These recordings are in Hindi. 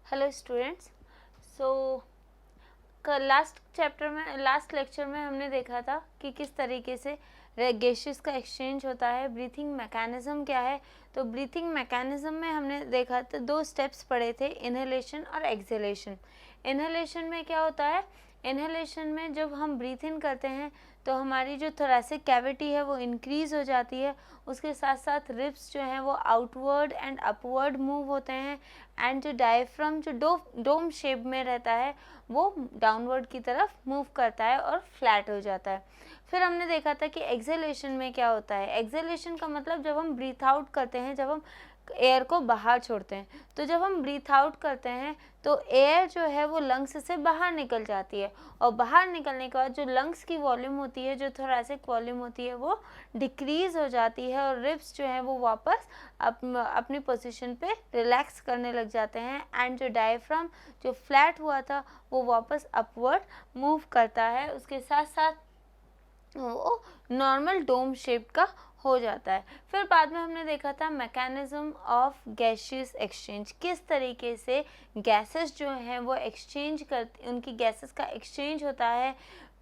Hello students. So last lecture में हमने देखा था कि किस तरीके से गैसेस का एक्सचेंज होता है, ब्रीथिंग मैकेनिज्म क्या है। तो ब्रीथिंग मैकेनिज्म में हमने देखा था 2 स्टेप्स पढ़े थे, इनहेलेशन और एक्सहेलेशन। इनहेलेशन में क्या होता है, इनहेलेशन में जब हम ब्रीथ इन करते हैं तो हमारी जो थोरैसिक कैविटी है वो इंक्रीज़ हो जाती है, उसके साथ साथ रिब्स जो हैं वो आउटवर्ड एंड अपवर्ड मूव होते हैं, एंड जो डायफ्राम जो डोम शेप में रहता है वो डाउनवर्ड की तरफ मूव करता है और फ्लैट हो जाता है। फिर हमने देखा था कि एक्सहेलेशन में क्या होता है। एक्सहेलेशन का मतलब जब हम ब्रीथ आउट करते हैं, जब हम एयर को बाहर छोड़ते हैं, तो जब हम ब्रीथ आउट करते हैं तो एयर जो है वो लंग्स से बाहर निकल जाती है, और बाहर निकलने के बाद जो लंग्स की वॉल्यूम होती है, जो थोरैसिक वॉल्यूम होती है, वो डिक्रीज़ हो जाती है और रिब्स जो है वो वापस अपनी पोजीशन पे रिलैक्स करने लग जाते हैं, एंड जो डायफ्राम जो फ्लैट हुआ था वो वापस अपवर्ड मूव करता है, उसके साथ साथ वो नॉर्मल डोम शेप का हो जाता है। फिर बाद में हमने देखा था मैकेनिज्म ऑफ गैसियस एक्सचेंज, किस तरीके से गैसेस जो हैं वो एक्सचेंज करती, उनकी गैसेस का एक्सचेंज होता है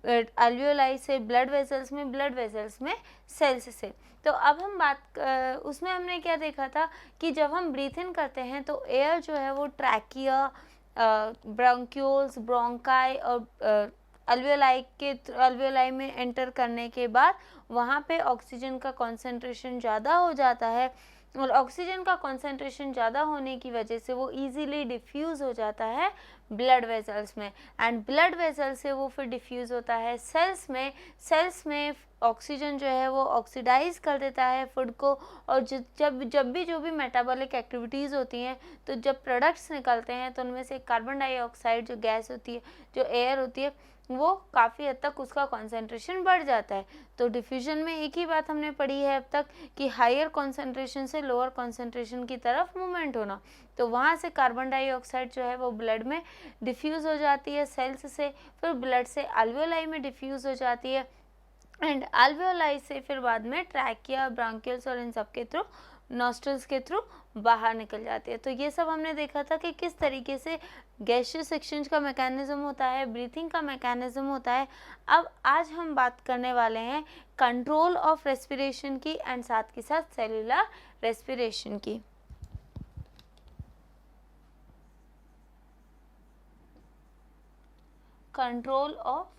अल्वियोलाई से ब्लड वेसल्स में, ब्लड वेसल्स में सेल्स से। तो अब हम उसमें हमने क्या देखा था कि जब हम ब्रीथ इन करते हैं तो एयर जो है वो ट्रैकिया, ब्रोंक्यूल्स, ब्रोंकाई और अल्वियोलाई में एंटर करने के बाद वहाँ पे ऑक्सीजन का कॉन्सेंट्रेशन ज़्यादा हो जाता है, और ऑक्सीजन का कॉन्सेंट्रेशन ज़्यादा होने की वजह से वो इजीली डिफ्यूज़ हो जाता है ब्लड वेसल्स में, एंड ब्लड वेसल से वो फिर डिफ्यूज़ होता है सेल्स में। सेल्स में ऑक्सीजन जो है वो ऑक्सीडाइज कर देता है फूड को, और जब भी जो भी मेटाबॉलिक एक्टिविटीज़ होती हैं, तो जब प्रोडक्ट्स निकलते हैं तो उनमें से कार्बन डाइऑक्साइड जो गैस होती है, जो एयर होती है, वो काफ़ी हद तक उसका कॉन्सेंट्रेशन बढ़ जाता है। तो डिफ्यूजन में एक ही बात हमने पढ़ी है अब तक कि हायर कॉन्सेंट्रेशन से लोअर कॉन्सेंट्रेशन की तरफ मूवमेंट होना। तो वहाँ से कार्बन डाइऑक्साइड जो है वो ब्लड में डिफ्यूज़ हो जाती है सेल्स से, फिर ब्लड से अल्वियोलाई में डिफ्यूज़ हो जाती है, एंड अल्वियोलाई से फिर बाद में ट्रैकिया, ब्रांकियल्स और इन सब के थ्रू, नॉस्ट्रल्स के थ्रू बाहर निकल जाती है। तो ये सब हमने देखा था कि किस तरीके से गैसियस एक्सचेंज का मैकेनिज्म होता है, ब्रीथिंग का मैकेनिज्म होता है। अब आज हम बात करने वाले हैं कंट्रोल ऑफ रेस्पिरेशन की, एंड साथ के साथ सेलुलर रेस्पिरेशन की। Control of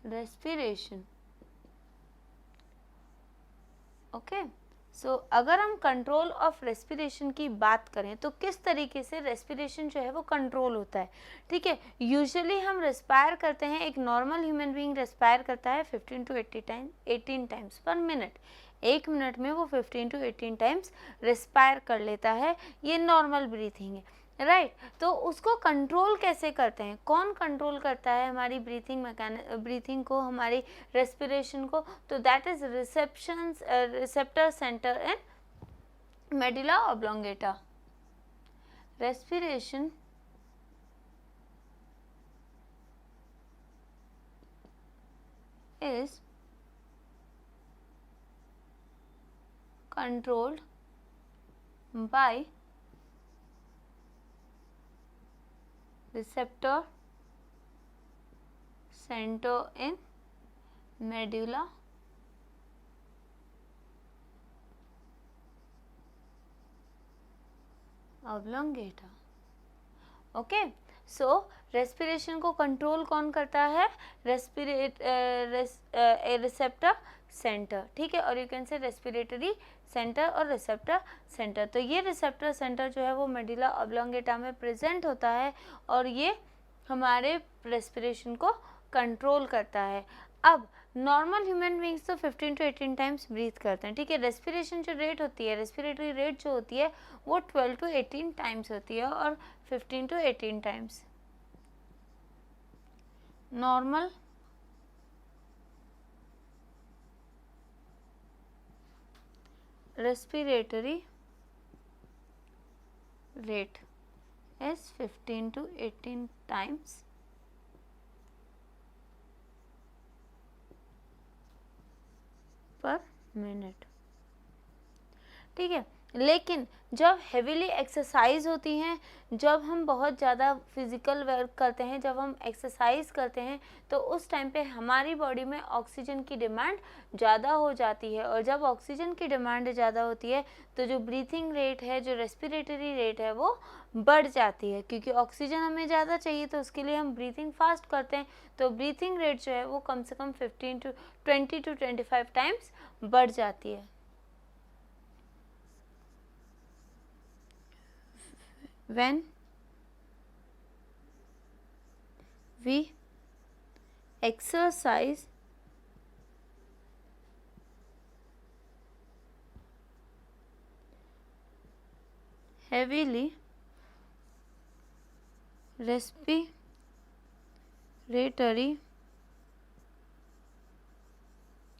respiration, okay. So अगर हम कंट्रोल ऑफ रेस्पिरेशन की बात करें तो किस तरीके से रेस्पिरेशन जो है वो कंट्रोल होता है, ठीक है। यूजुअली हम रेस्पायर करते हैं, एक नॉर्मल ह्यूमन बीइंग रेस्पायर करता है 15 to 18 टाइम्स पर मिनट। 1 मिनट में वो 15 to 18 टाइम्स रेस्पायर कर लेता है, ये नॉर्मल ब्रीथिंग है, राइट। तो उसको कंट्रोल कैसे करते हैं, कौन कंट्रोल करता है हमारी ब्रीथिंग को, हमारी रेस्पिरेशन को? तो that is receptor centre in medulla oblongata. Respiration is controlled by receptor center in medulla oblongata, okay. So respiration को कंट्रोल कौन करता है? रिसेप्टर सेंटर, ठीक है, और you can say respiratory centre और रिसेप्टर सेंटर। तो ये रिसेप्टर सेंटर जो है वो मेडुला ऑब्लोंगेटा में प्रेजेंट होता है, और ये हमारे रेस्पिरेशन को कंट्रोल करता है। अब नॉर्मल ह्यूमन बींग्स तो 15 to 18 टाइम्स ब्रीथ करते हैं, ठीक है। रेस्पिरेशन जो रेट होती है, रेस्पिरेटरी रेट जो होती है वो 12 to 18 टाइम्स होती है, और 15 to 18 times normal respiratory rate is 15 to 18 times पर मिनट, ठीक है। लेकिन जब हेविली एक्सरसाइज होती हैं, जब हम बहुत ज़्यादा फिजिकल वर्क करते हैं, जब हम एक्सरसाइज करते हैं, तो उस टाइम पे हमारी बॉडी में ऑक्सीजन की डिमांड ज़्यादा हो जाती है। और जब ऑक्सीजन की डिमांड ज़्यादा होती है तो जो ब्रीथिंग रेट है, जो रेस्पिरेटरी रेट है, वो बढ़ जाती है, क्योंकि ऑक्सीजन हमें ज़्यादा चाहिए तो उसके लिए हम ब्रीथिंग फास्ट करते हैं। तो ब्रीथिंग रेट जो है वो कम से कम 15 to 20 to 25 टाइम्स बढ़ जाती है। When we exercise heavily, respiratory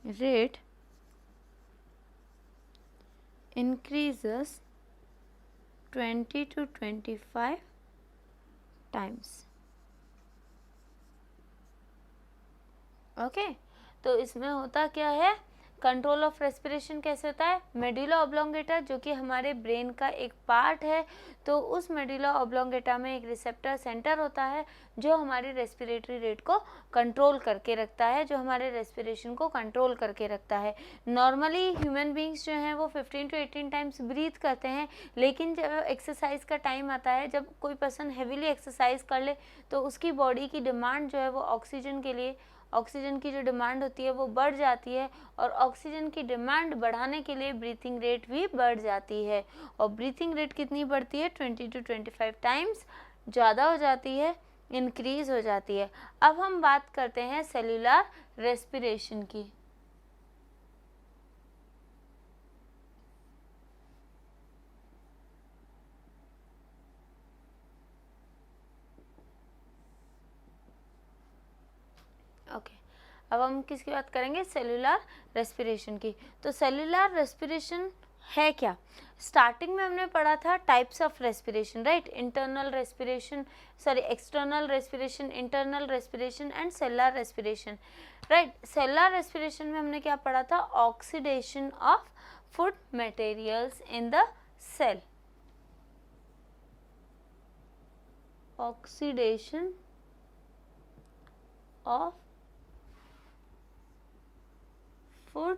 rate increases 20 to 25 times. Okay तो इसमें होता क्या है, कंट्रोल ऑफ रेस्पिरेशन कैसे होता है, मेडुला ऑब्लोंगेटा जो कि हमारे ब्रेन का एक पार्ट है, तो उस मेडुला ऑब्लोंगेटा में एक रिसेप्टर सेंटर होता है जो हमारी रेस्पिरेटरी रेट को कंट्रोल करके रखता है, जो हमारे रेस्पिरेशन को कंट्रोल करके रखता है। नॉर्मली ह्यूमन बींग्स जो हैं वो 15 to 18 टाइम्स ब्रीथ करते हैं, लेकिन जब एक्सरसाइज का टाइम आता है, जब कोई पर्सन हेविली एक्सरसाइज कर ले तो उसकी बॉडी की डिमांड जो है वो ऑक्सीजन के लिए, ऑक्सीजन की जो डिमांड होती है वो बढ़ जाती है, और ऑक्सीजन की डिमांड बढ़ाने के लिए ब्रीथिंग रेट भी बढ़ जाती है। और ब्रीथिंग रेट कितनी बढ़ती है, 20 to 25 टाइम्स ज़्यादा हो जाती है, इंक्रीज हो जाती है। अब हम बात करते हैं सेल्यूलर रेस्पिरेशन की। ओके अब हम किसकी बात करेंगे, सेल्यूलर रेस्पिरेशन की। तो सेल्यूलर रेस्पिरेशन है क्या, स्टार्टिंग में हमने पढ़ा था types of respiration, right, internal respiration, sorry external respiration, internal respiration and cellular respiration, right. Cellular respiration में हमने क्या पढ़ा था, oxidation of food materials in the cell, oxidation of food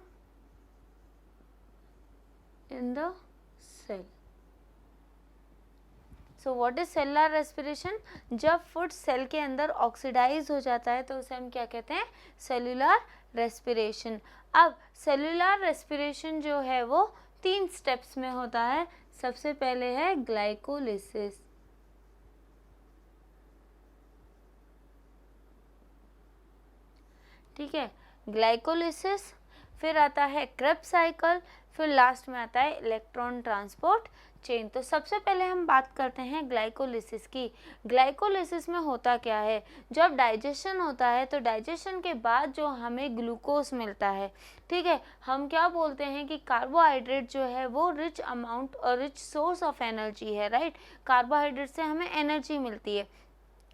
in the cell. So what is cellular respiration? जब फूड सेल के अंदर ऑक्सीडाइज हो जाता है तो उसे हम क्या कहते हैं, सेल्यूलर रेस्पिरेशन। अब सेल्यूलर रेस्पिरेशन जो है वो 3 स्टेप्स में होता है। सबसे पहले है ग्लाइकोलिसिस, ठीक है, ग्लाइकोलिसिस, फिर आता है क्रेब्स साइकिल, फिर लास्ट में आता है इलेक्ट्रॉन ट्रांसपोर्ट चेन। तो सबसे पहले हम बात करते हैं ग्लाइकोलिसिस की। ग्लाइकोलिसिस में होता क्या है, जब डाइजेशन होता है तो डाइजेशन के बाद जो हमें ग्लूकोज मिलता है, ठीक है, हम क्या बोलते हैं कि कार्बोहाइड्रेट जो है वो रिच अमाउंट और रिच सोर्स ऑफ एनर्जी है, राइट। कार्बोहाइड्रेट से हमें एनर्जी मिलती है।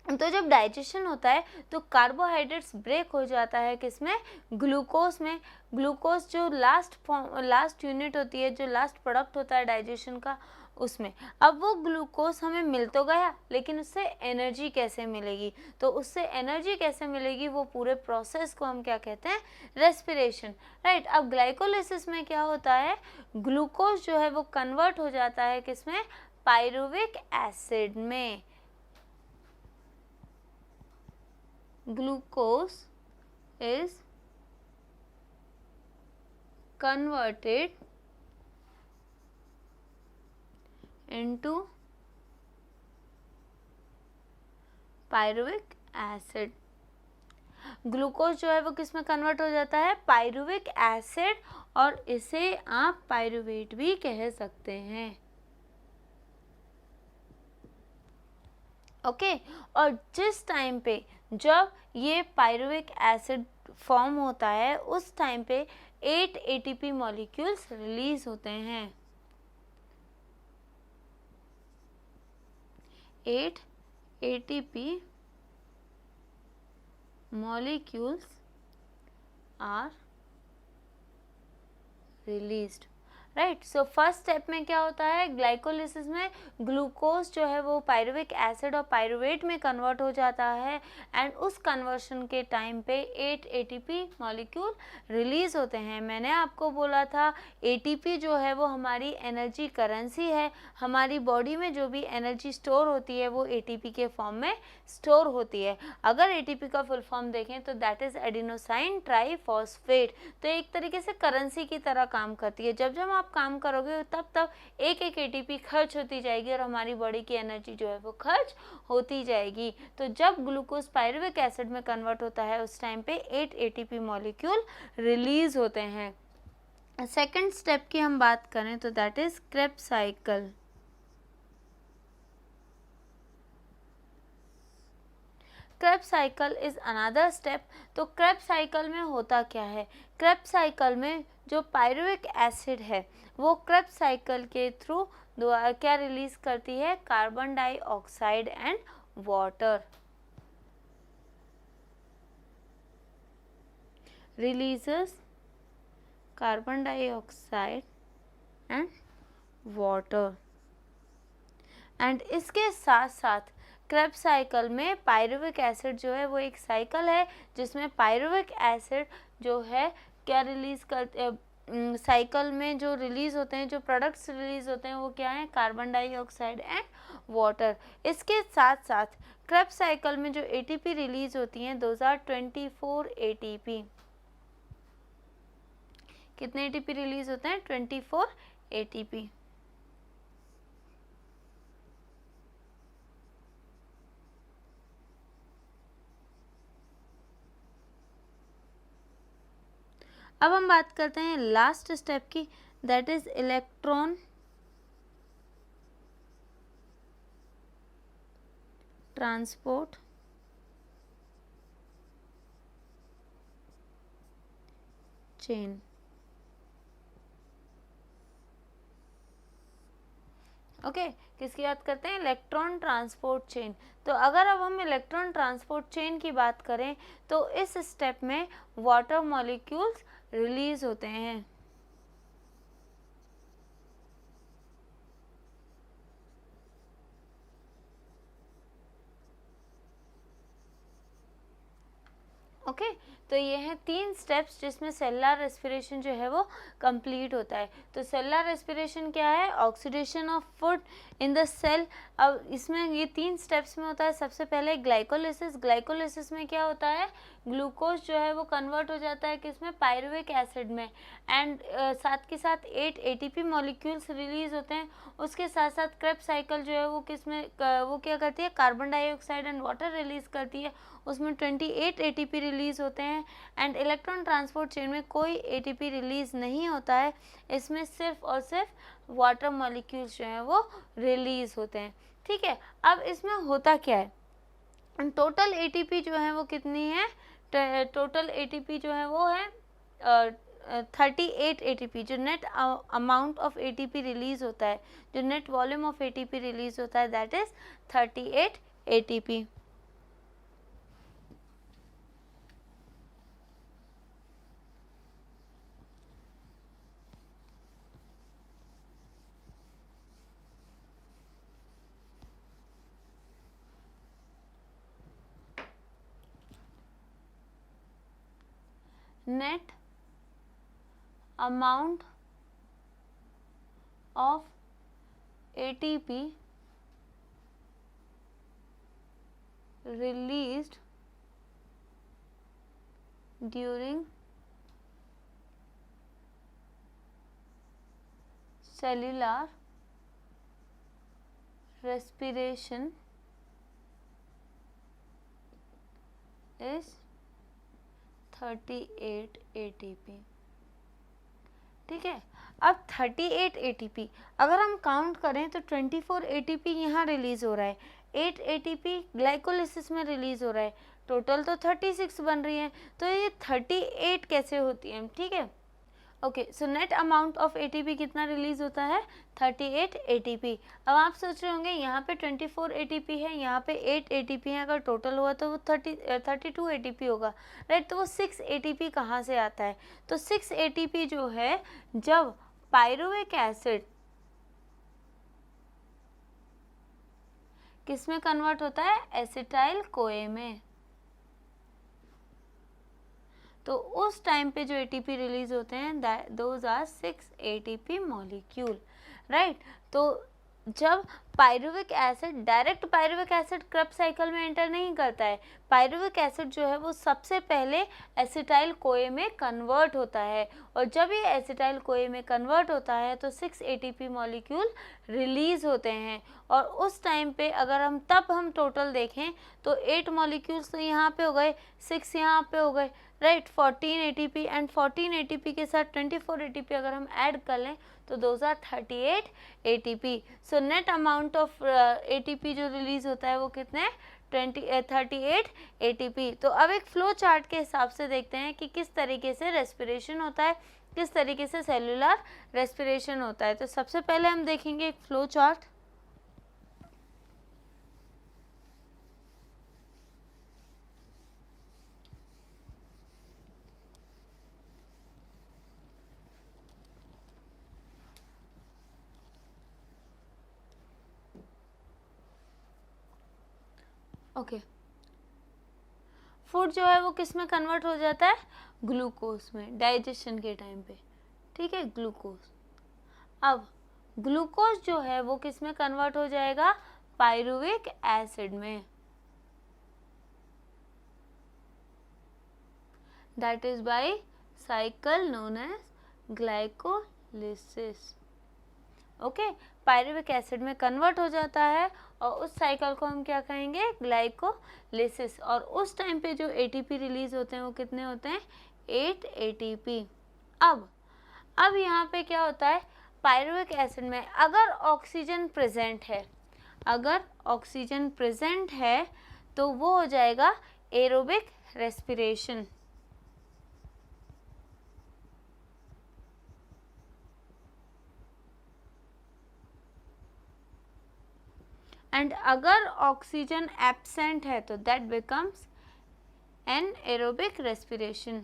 तो जब डाइजेशन होता है तो कार्बोहाइड्रेट्स ब्रेक हो जाता है किसमें, ग्लूकोज में। ग्लूकोज जो लास्ट यूनिट होती है, जो लास्ट प्रोडक्ट होता है डाइजेशन का, उसमें। अब वो ग्लूकोज हमें मिल तो गया, लेकिन उससे एनर्जी कैसे मिलेगी, तो उससे एनर्जी कैसे मिलेगी, वो पूरे प्रोसेस को हम क्या कहते हैं, रेस्पिरेशन, राइट। अब ग्लाइकोलिसिस में क्या होता है, ग्लूकोज जो है वो कन्वर्ट हो जाता है किसमें, पायरुविक एसिड में। Glucose is converted into pyruvic acid. Glucose जो है वो किस में कन्वर्ट हो जाता है, पायरुविक एसिड, और इसे आप पायरुवेट भी कह सकते हैं, ओके। और जिस टाइम पे जब ये पायरुविक एसिड फॉर्म होता है उस टाइम पे 8 ATP मॉलिक्यूल्स रिलीज होते हैं, 8 ATP molecules are released, right. So first step में क्या होता है, ग्लाइकोलिसिस में ग्लूकोज जो है वो पायरुविक एसिड और पायरुवेट में कन्वर्ट हो जाता है एंड उस कन्वर्शन के टाइम पे 8 एटीपी मॉलिक्यूल रिलीज होते हैं। मैंने आपको बोला था एटीपी जो है वो हमारी एनर्जी करेंसी है, हमारी बॉडी में जो भी एनर्जी स्टोर होती है वो एटीपी के फॉर्म में स्टोर होती है। अगर एटीपी का फुल फॉर्म देखें तो दैट इज एडिनोसाइन ट्राइफॉस्फेट। तो एक तरीके से करेंसी की तरह काम करती है। जब जब आप काम करोगे तब तब एक एक एटीपी खर्च होती जाएगी और हमारी बॉडी की एनर्जी जो है वो खर्च होती जाएगी। तो जब ग्लूकोज पायरुविक एसिड में कन्वर्ट होता है उस टाइम पे 8 एटीपी मॉलिक्यूल रिलीज होते हैं। सेकेंड स्टेप की हम बात करें तो that is Krebs cycle. Krebs cycle is another step. तो क्रेब्स साइकिल में होता क्या है, क्रेब्स साइकिल में जो पायरुविक एसिड है वो क्रेब्स साइकिल के थ्रू क्या रिलीज करती है, carbon dioxide and water releases carbon dioxide and water. And इसके साथ साथ क्रेब्स साइकिल में पायरुविक एसिड जो है वो एक साइकिल है जिसमें पायरुविक एसिड जो है क्या रिलीज करते, साइकिल में जो रिलीज होते हैं, जो प्रोडक्ट्स रिलीज होते हैं वो क्या है, कार्बन डाइऑक्साइड एंड वाटर। इसके साथ साथ क्रेब्स साइकिल में जो एटीपी रिलीज होती हैं दोज आर 24 एटीपी। कितने एटीपी रिलीज होते हैं, 24 एटीपी। अब हम बात करते हैं लास्ट स्टेप की, that is electron transport chain. Okay, किसकी बात करते हैं, इलेक्ट्रॉन ट्रांसपोर्ट चेन। तो अगर अब हम इलेक्ट्रॉन ट्रांसपोर्ट चेन की बात करें तो इस स्टेप में वाटर मॉलिक्यूल्स रिलीज होते हैं। ओके, तो ये हैं 3 स्टेप्स जिसमें सेलुलर रेस्पिरेशन जो है वो कंप्लीट होता है। तो सेलुलर रेस्पिरेशन क्या है, oxidation of food in the cell. अब इसमें ये 3 स्टेप्स में होता है। सबसे पहले ग्लाइकोलिसिस। ग्लाइकोलिसिस में क्या होता है, ग्लूकोज जो है वो कन्वर्ट हो जाता है किसमें, पायरुविक एसिड में एंड साथ के साथ 8 एटीपी मॉलिक्यूल्स रिलीज होते हैं। उसके साथ साथ क्रेब्स साइकिल जो है वो किसमें वो क्या करती है, carbon dioxide and water release करती है, उसमें 28 एटीपी रिलीज होते हैं। एंड इलेक्ट्रॉन ट्रांसपोर्ट चेन में कोई एटीपी रिलीज नहीं होता है, इसमें सिर्फ और सिर्फ वाटर मॉलिक्यूल्स जो हैं वो रिलीज होते हैं। ठीक है, अब इसमें होता क्या है, टोटल एटीपी जो है वो कितनी है, टोटल एटीपी जो है वो है 38 एटीपी। जो net amount of ATP release होता है, जो net volume of ATP release होता है that is 38 ATP. net amount of ATP released during cellular respiration is 38 ATP। ठीक है, अब 38 ATP अगर हम काउंट करें तो 24 ATP यहाँ रिलीज हो रहा है, 8 ATP ग्लाइकोलिसिस में रिलीज हो रहा है, टोटल तो 36 बन रही है। तो ये 38 कैसे होती है, ठीक है। Okay, so net amount of ATP कितना रिलीज होता है, 38 एटीपी। अब आप सोच रहे होंगे यहाँ पे 24 एटीपी है, यहाँ पे 8 एटीपी है, अगर टोटल हुआ तो वो 32 एटीपी होगा, राइट। तो वो 6 एटीपी कहाँ से आता है, तो 6 एटीपी जो है जब पायरुविक एसिड किस में कन्वर्ट होता है? एसिटाइल कोए में। तो उस टाइम पे जो एटीपी रिलीज होते हैं those are 6 ATP molecule, right. तो जब pyruvic acid, direct pyruvic acid Krebs cycle में एंटर नहीं करता है, पायरुविक एसिड जो है वो सबसे पहले एसिटाइल कोए में कन्वर्ट होता है, और जब ये एसिटाइल कोए में कन्वर्ट होता है तो 6 एटीपी मॉलिक्यूल रिलीज होते हैं। और उस टाइम पे अगर हम टोटल देखें तो 8 मॉलिक्यूल्स तो यहाँ पे हो गए, 6 यहाँ पे हो गए, राइट। 14 एटीपी एंड 14 एटीपी के साथ 24 एटीपी अगर हम ऐड कर लें तो those are 38 ATP. So net amount of ATP जो रिलीज होता है वो कितने? 38 एटीपी। तो अब एक फ्लो चार्ट के हिसाब से देखते हैं कि किस तरीके से रेस्पिरेशन होता है, किस तरीके से सेलुलर रेस्पिरेशन होता है। तो सबसे पहले हम देखेंगे एक फ्लो चार्ट। ओके, फूड जो है वो किस में कन्वर्ट हो जाता है? ग्लूकोज में, डाइजेशन के टाइम पे, ठीक है, ग्लूकोज। अब ग्लूकोज जो है वो किस में कन्वर्ट हो जाएगा? पायरुविक एसिड में, that is by cycle known as glycolysis. Okay, pyruvic acid में कन्वर्ट हो जाता है और उस साइकिल को हम क्या कहेंगे? ग्लाइकोलिसिस। और उस टाइम पे जो एटीपी रिलीज होते हैं वो कितने होते हैं? 8 एटीपी। अब यहाँ पे क्या होता है? पायरुविक एसिड में अगर ऑक्सीजन प्रेजेंट है, अगर ऑक्सीजन प्रेजेंट है तो वो हो जाएगा एरोबिक रेस्पिरेशन। एंड अगर ऑक्सीजन एब्सेंट है तो that becomes anaerobic respiration.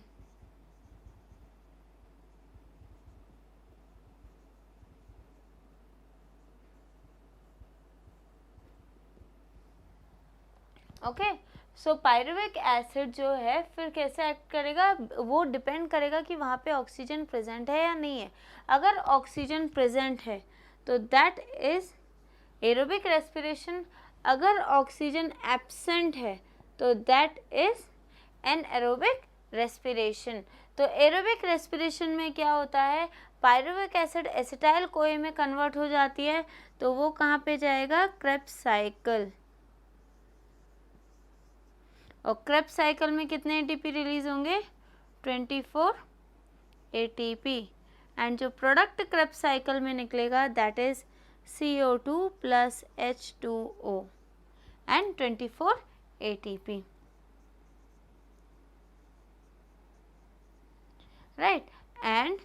Okay, so pyruvic acid जो है फिर कैसे एक्ट करेगा? वो डिपेंड करेगा कि वहाँ पे ऑक्सीजन प्रेजेंट है या नहीं है। अगर ऑक्सीजन प्रेजेंट है तो दैट इज एरोबिक रेस्पिरेशन। अगर ऑक्सीजन एब्सेंट है तो दैट इज एनएरोबिक रेस्पिरेशन। तो एरोबिक रेस्पिरेशन में क्या होता है? पायरुविक एसिड एसिटाइल कोए में कन्वर्ट हो जाती है तो वो कहाँ पे जाएगा? Krebs cycle. और क्रेब्स साइकिल में कितने एटीपी रिलीज होंगे? 24 एटीपी। एंड जो प्रोडक्ट क्रेब्स साइकिल में निकलेगा that is CO2 plus H2O and 24 ATP, right. And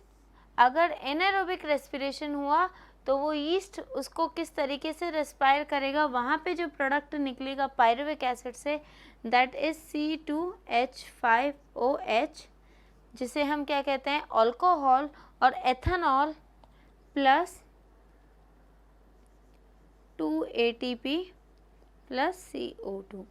अगर एनारोबिक रेस्पिरेशन हुआ तो वो यीस्ट उसको किस तरीके से रेस्पायर करेगा? वहाँ पे जो प्रोडक्ट निकलेगा pyruvic acid say that is C2H5OH, जिसे हम क्या कहते हैं? अल्कोहल और ethanol plus 2 ATP plus CO2,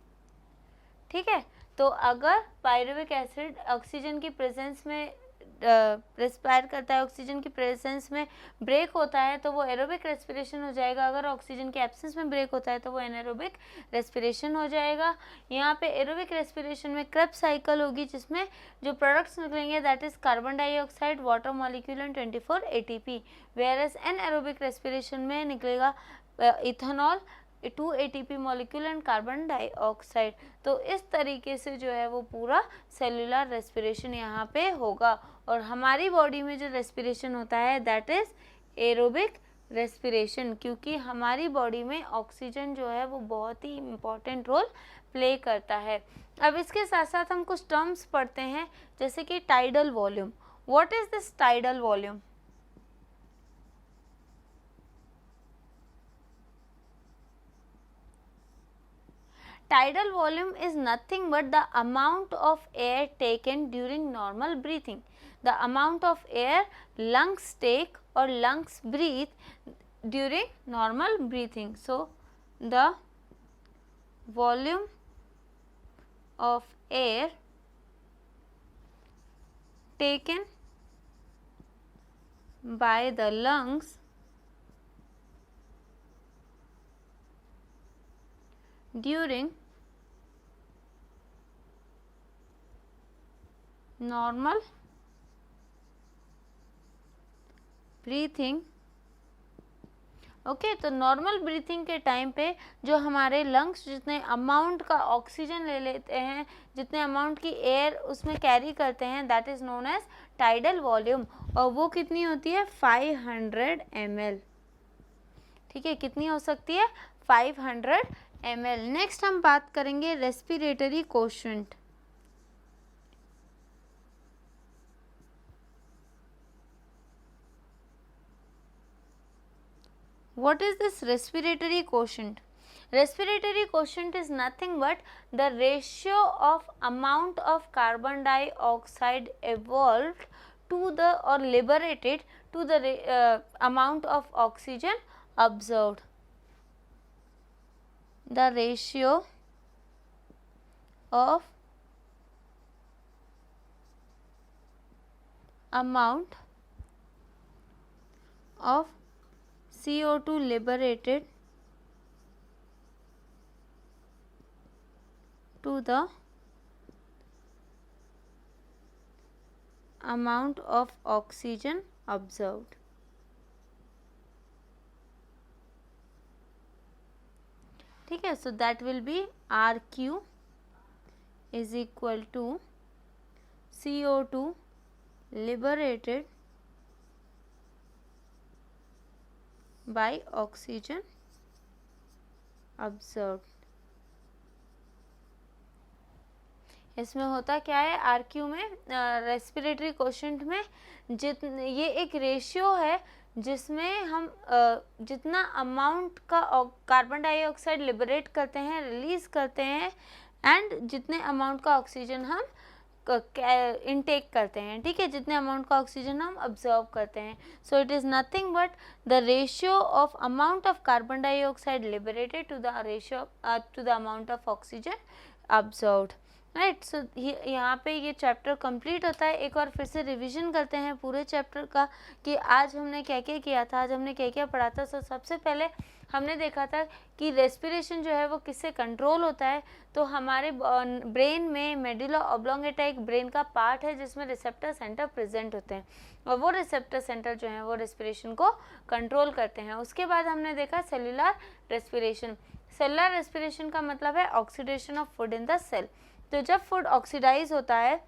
ठीक है। तो अगर पायरुविक एसिड ऑक्सीजन की प्रेजेंस में रेस्पायर करता है, ऑक्सीजन की प्रेजेंस में ब्रेक होता है तो वो एरोबिक रेस्पिरेशन हो जाएगा। अगर ऑक्सीजन के एब्सेंस में ब्रेक होता है तो वो एनारोबिक रेस्पिरेशन हो जाएगा। यहाँ पे एरोबिक रेस्पिरेशन में क्रेब्स साइकिल होगी जिसमें जो प्रोडक्ट्स निकलेंगे that is carbon dioxide, water molecule and 24 ATP। Whereas anaerobic respiration में निकलेगा ethanol, 2 ATP molecule and carbon dioxide. तो इस तरीके से जो है वो पूरा सेलुलर रेस्पिरेशन यहाँ पे होगा। और हमारी बॉडी में जो रेस्पिरेशन होता है दैट इज एरोबिक रेस्पिरेशन, क्योंकि हमारी बॉडी में ऑक्सीजन जो है वो बहुत ही इम्पॉर्टेंट रोल प्ले करता है। अब इसके साथ साथ हम कुछ टर्म्स पढ़ते हैं जैसे कि tidal volume. What is this tidal volume? Tidal volume is nothing but the amount of air taken during normal breathing. The amount of air lungs take or lungs breathe during normal breathing. So the volume of air taken by the lungs during normal breathing. Okay, तो नॉर्मल ब्रीथिंग के टाइम पे जो हमारे लंग्स जितने अमाउंट का ऑक्सीजन ले लेते हैं, जितने अमाउंट की एयर उसमें कैरी करते हैं, that is known as tidal volume, और वो कितनी होती है 500 ml। ठीक है, कितनी हो सकती है 500 ml। नेक्स्ट हम बात करेंगे respiratory quotient. What is this respiratory quotient? Respiratory quotient is nothing but the ratio of amount of carbon dioxide evolved to the or liberated to the amount of oxygen observed. The ratio of amount of CO2 liberated to the amount of oxygen observed. ठीक है, so that will be RQ is equal to CO2 liberated by oxygen observed। इसमें होता क्या है RQ में, रेस्पिरेटरी कोशेंट में ये एक रेशियो है जिसमें हम जितना अमाउंट का कार्बन डाइऑक्साइड लिबरेट करते हैं, रिलीज करते हैं, एंड जितने अमाउंट का ऑक्सीजन हम इनटेक करते हैं। ठीक है, जितने अमाउंट का ऑक्सीजन हम ऑब्जर्व करते हैं। So it is nothing but the ratio of amount of carbon dioxide liberated to the ratio to the amount of oxygen observed. Right, so यहाँ पे ये चैप्टर कंप्लीट होता है। एक बार फिर से रिवीजन करते हैं पूरे चैप्टर का कि आज हमने क्या क्या किया था, आज हमने क्या क्या पढ़ा था। सो सबसे पहले हमने देखा था कि रेस्पिरेशन जो है वो किससे कंट्रोल होता है। तो हमारे ब्रेन में मेडुला ऑब्लोंगेटा एक ब्रेन का पार्ट है जिसमें रिसेप्टर सेंटर प्रेजेंट होते हैं, और वो रिसेप्टर सेंटर जो है वो रेस्पिरेशन को कंट्रोल करते हैं। उसके बाद हमने देखा सेलुलर रेस्पिरेशन। सेलुलर रेस्पिरेशन का मतलब है oxidation of food in the cell. तो जब फूड ऑक्सीडाइज होता है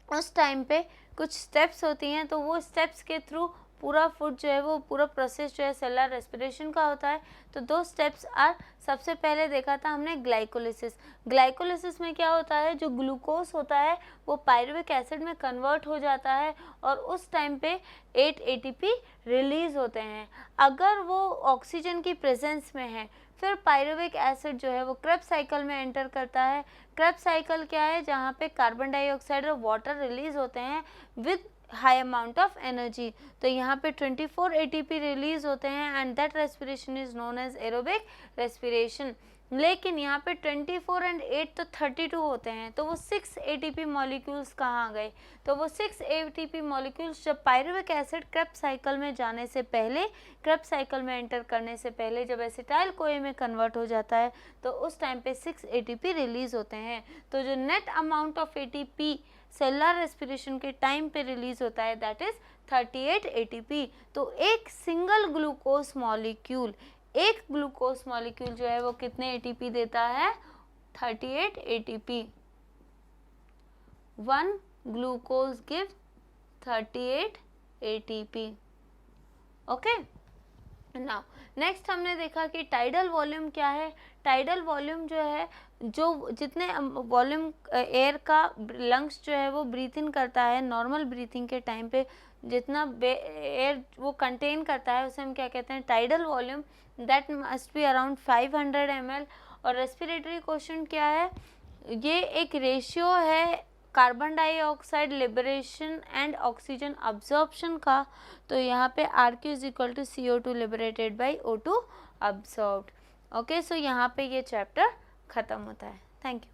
उस टाइम पे कुछ स्टेप्स होती हैं, तो वो स्टेप्स के थ्रू पूरा फूड जो है वो पूरा प्रोसेस जो है सेलुलर रेस्पिरेशन का होता है। तो दो स्टेप्स आर, सबसे पहले देखा था हमने ग्लाइकोलिसिस। ग्लाइकोलिसिस में क्या होता है, जो ग्लूकोज होता है वो पायरुविक एसिड में कन्वर्ट हो जाता है और उस टाइम पे 8 ATP रिलीज होते हैं। अगर वो ऑक्सीजन की प्रेजेंस में है फिर पायरुविक एसिड जो है वो क्रेब्स साइकिल में एंटर करता है। क्रेब्स साइकिल क्या है, जहाँ पे कार्बन डाइऑक्साइड और वाटर रिलीज होते हैं with high amount of energy. तो यहाँ पे 24 ATP रिलीज होते हैं and that respiration is known as aerobic respiration. लेकिन यहाँ पे 24 एंड 8 तो 32 होते हैं, तो वो 6 ATP मॉलिक्यूल्स कहाँ गए। तो वो 6 ATP मॉलिक्यूल्स जब पायरुविक एसिड क्रेब्स साइकिल में जाने से पहले, क्रेब्स साइकिल में एंटर करने से पहले जब एसिटाइल कोए में कन्वर्ट हो जाता है तो उस टाइम पे 6 ATP रिलीज होते हैं। तो जो net amount of ATP cellular respiration के टाइम पे रिलीज होता है दैट इज 38 ATP। तो एक सिंगल ग्लूकोज मॉलिक्यूल, एक ग्लूकोज मॉलिक्यूल जो है वो कितने ATP देता है, 38 ATP। One glucose give 38 ATP। Okay, now next हमने देखा कि टाइडल वॉल्यूम क्या है। टाइडल वॉल्यूम जो है, जो जितने वॉल्यूम एयर का लंग्स जो है वो ब्रीथ इन करता है नॉर्मल ब्रीथिंग के टाइम पे, जितना एयर वो कंटेन करता है उसे हम क्या कहते हैं, tidal volume. That must be around 500 ml। और रेस्पिरेटरी कोशेंट क्या है, ये एक रेशियो है carbon dioxide liberation and oxygen absorption का, तो यहाँ पे RQ is equal to CO2 liberated by O2 absorbed. Okay, so यहाँ पे ये चैप्टर ख़त्म होता है। Thank you.